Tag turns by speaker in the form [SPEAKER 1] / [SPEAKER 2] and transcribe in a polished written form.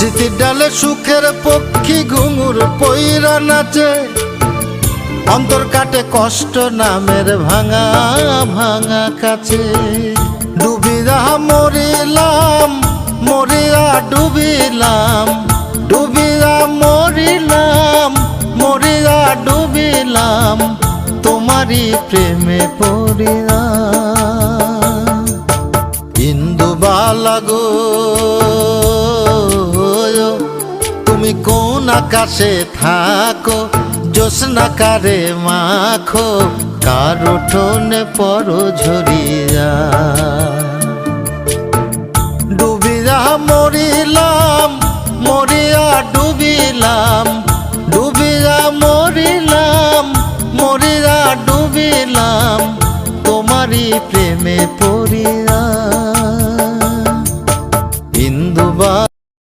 [SPEAKER 1] স্মৃতির ডালে সুখের পক্ষী ঘুঙুর পইরা নাচে, অন্তর কাটে কষ্ট নামের ভাঙা ভাঙা কাছে। ডুবিয়া মরিলাম মরিয়া ডুবিলাম, ডুবিয়া মরিলাম মরিয়া ডুবিলাম, তোমারই প্রেমে পড়িয়া। ইন্দুবালা গো তুমি কোন আকাশে থাকো, জ্যোৎস্না কারে মাখো, কার উঠোনে পরো ঝরিয়া। ডুবিয়া মরিলাম মরিয়া ডুবিলাম, ডুবিয়া মরিলাম মরিয়া ডুবিলাম, তোমারই প্রেমে পড়িয়া।